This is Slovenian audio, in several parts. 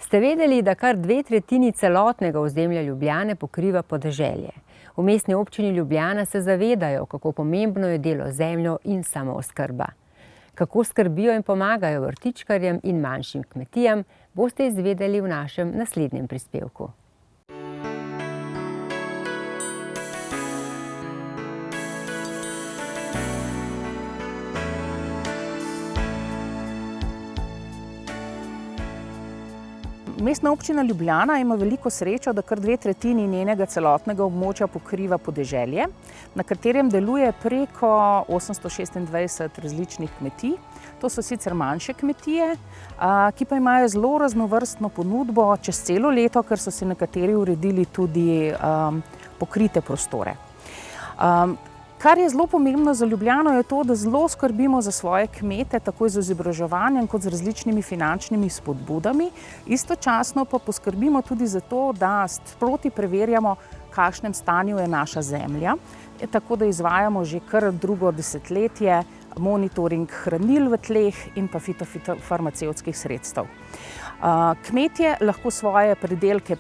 Ste vedeli, da kar 2/3 celotnega ozemlja Ljubljane pokriva podeželje? V Mestni občini Ljubljana se zavedajo, kako pomembno je delo z zemljo in samooskrba. Kako skrbijo in pomagajo vrtičkarjem in manjšim kmetijam, boste izvedeli v našem naslednjem prispevku. Mestna občina Ljubljana ima veliko srečo, da kar 2/3 njenega celotnega območja pokriva podeželje, na katerem deluje preko 826 različnih kmetij. To so sicer manjše kmetije, ki pa imajo zelo raznovrstno ponudbo čez celo leto, ker so si nekateri uredili tudi pokrite prostore. Kar je zelo pomembno za Ljubljano, je to, da zelo skrbimo za svoje kmete, tako z izobraževanjem kot z različnimi finančnimi spodbudami. Istočasno pa poskrbimo tudi za to, da sproti preverjamo, v kakšnem stanju je naša zemlja. Tako da izvajamo že kar drugo desetletje monitoring hranil v tleh in pa fitofarmacevtskih sredstev. Kmetje lahko svoje pridelke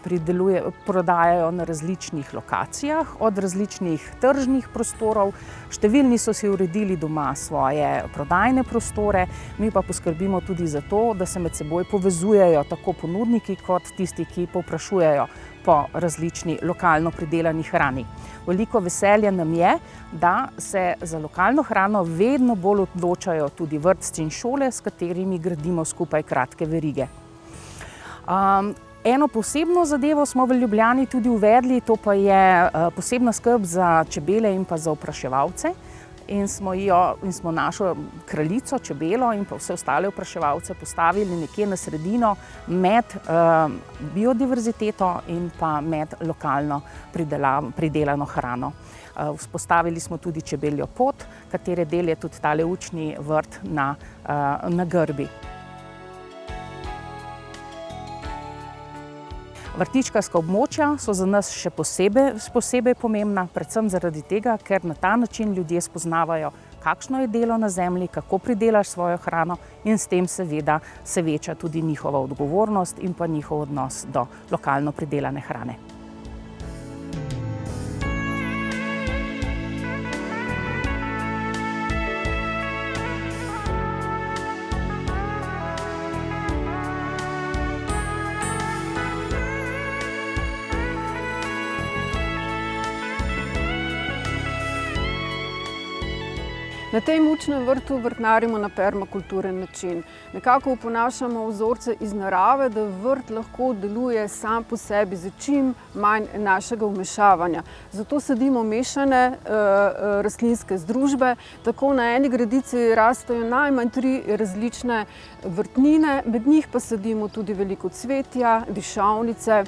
prodajajo na različnih lokacijah, od različnih tržnih prostorov. Številni so si uredili doma svoje prodajne prostore, mi pa poskrbimo tudi za to, da se med seboj povezujejo tako ponudniki kot tisti, ki povprašujejo po različni lokalno pridelani hrani. Veliko veselje nam je, da se za lokalno hrano vedno bolj odločajo tudi vrtci in šole, s katerimi gradimo skupaj kratke verige. Eno posebno zadevo smo v Ljubljani tudi uvedli, to pa je posebna skrb za čebele in pa za opraševalce. In smo našo kraljico, čebelo in pa vse ostale opraševalce postavili nekje na sredino med biodiverziteto in pa med lokalno pridelano hrano. Vzpostavili smo tudi čebeljo pot, katere del je tudi tale učni vrt na Grbi. Vrtičkarska območja so za nas še posebej pomembna, predvsem zaradi tega, ker na ta način ljudje spoznavajo, kakšno je delo na zemlji, kako pridelaš svojo hrano in s tem seveda se veča tudi njihova odgovornost in pa njihov odnos do lokalno pridelane hrane. Na tem učnem vrtu vrtnarimo na permakulturen način. Nekako oponašamo vzorce iz narave, da vrt lahko deluje sam po sebi z čim manj našega vmešavanja. Zato sadimo mešane rastlinske združbe. Tako na eni gredici rastejo najmanj 3 različne vrtnine, med njih pa sadimo tudi veliko cvetja, dišavnice.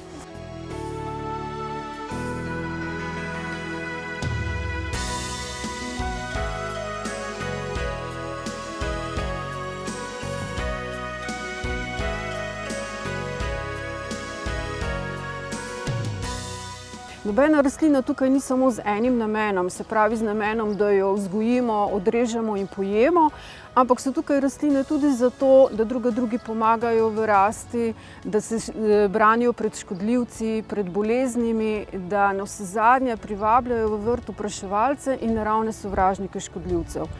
Nobena rastlina tukaj ni samo z enim namenom, se pravi z namenom, da jo vzgojimo, odrežemo in pojemo, ampak so tukaj rastline tudi zato, da drugi pomagajo v rasti, da se branijo pred škodljivci, pred boleznimi, da navsezadnje privabljajo v vrt opraševalce in naravne sovražnike škodljivcev.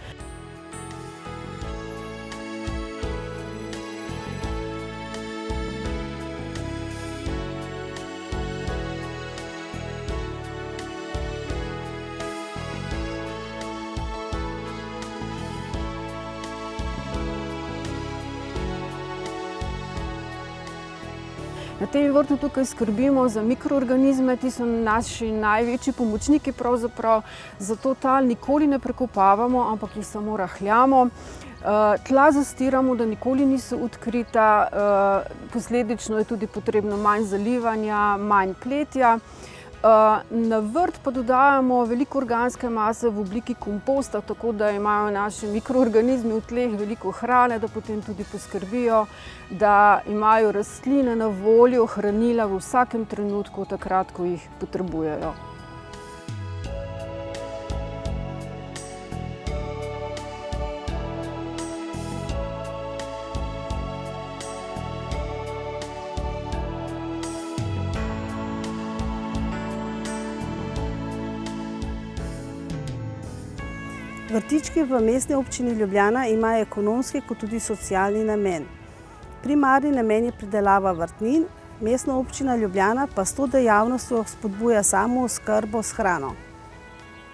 Na tem vrtu tukaj skrbimo za mikroorganizme, ti so naši največji pomočniki pravzaprav, zato tal nikoli ne prekopavamo, ampak jih samo rahljamo. Tla zastiramo, da nikoli niso odkrita, posledično je tudi potrebno manj zalivanja, manj pletja. Na vrt pa dodajamo veliko organske mase v obliki komposta, tako da imajo naši mikroorganizmi v tleh veliko hrane, da potem tudi poskrbijo, da imajo rastline na voljo hranila v vsakem trenutku, takrat, ko jih potrebujejo. Vrtički v Mestni občini Ljubljana imajo ekonomski kot tudi socialni namen. Primarni namen je pridelava vrtnin, Mestna občina Ljubljana pa s to dejavnostjo spodbuja samooskrbo s hrano.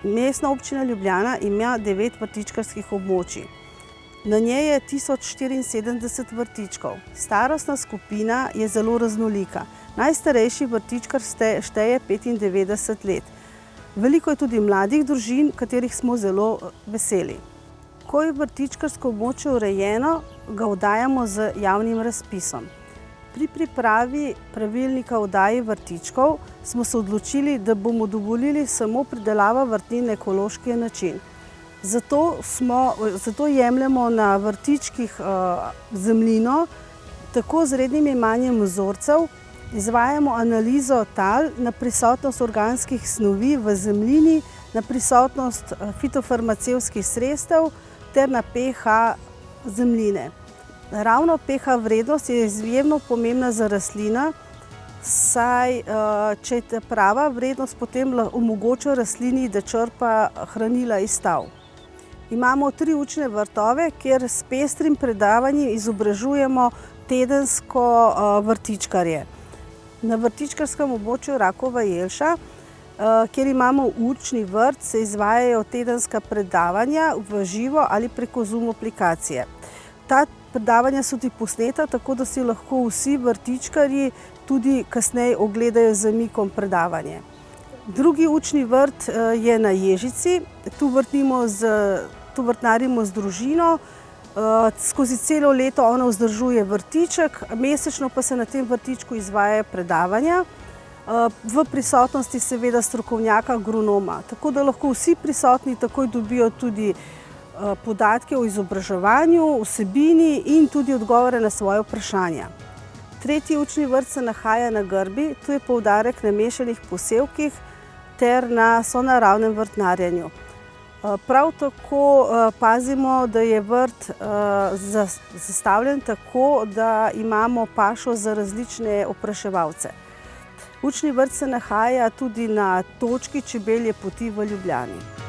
Mestna občina Ljubljana ima 9 vrtičkarskih območij. Na njej je 1074 vrtičkov. Starostna skupina je zelo raznolika. Najstarejši vrtičkar šteje 95 let. Veliko je tudi mladih družin, katerih smo zelo veseli. Ko je vrtičkarsko območje urejeno, ga oddajamo z javnim razpisom. Pri pripravi pravilnika o oddaji vrtičkov smo se odločili, da bomo dovolili samo pridelavo vrtnin na ekološki način. Zato jemljemo na vrtičkih zemljino, tako z rednim jemanjem vzorcev, izvajamo analizo tal na prisotnost organskih snovi v zemljini, na prisotnost fitofarmacevtskih sredstev ter na pH zemljine. Ravno pH vrednost je izjemno pomembna za rastlino, saj če je prava vrednost, potem omogoča rastlini, da črpa hranila iz tal. Imamo 3 učne vrtove, kjer s pestrim predavanjem izobražujemo tedensko vrtičkarje. Na vrtičkarskem območju Rakova Jelša, kjer imamo učni vrt, se izvajajo tedenska predavanja v živo ali preko Zoom aplikacije. Ta predavanja so tudi posneta, tako da si lahko vsi vrtičkarji tudi kasneje ogledajo z zamikom predavanje. Drugi učni vrt je na Ježici. Tu vrtnarimo z družino. Skozi celo leto ona vzdržuje vrtiček, mesečno pa se na tem vrtičku izvajajo predavanja v prisotnosti seveda strokovnjaka agronoma. Tako da lahko vsi prisotni takoj dobijo tudi podatke o izobraževanju, vsebini in tudi odgovore na svoje vprašanja. Tretji učni vrt se nahaja na Grbi, tu je poudarek na mešanih posevkih ter na sonaravnem vrtnarjenju. Prav tako pazimo, da je vrt zastavljen tako, da imamo pašo za različne opraševalce. Učni vrt se nahaja tudi na točki Čebelje poti v Ljubljani.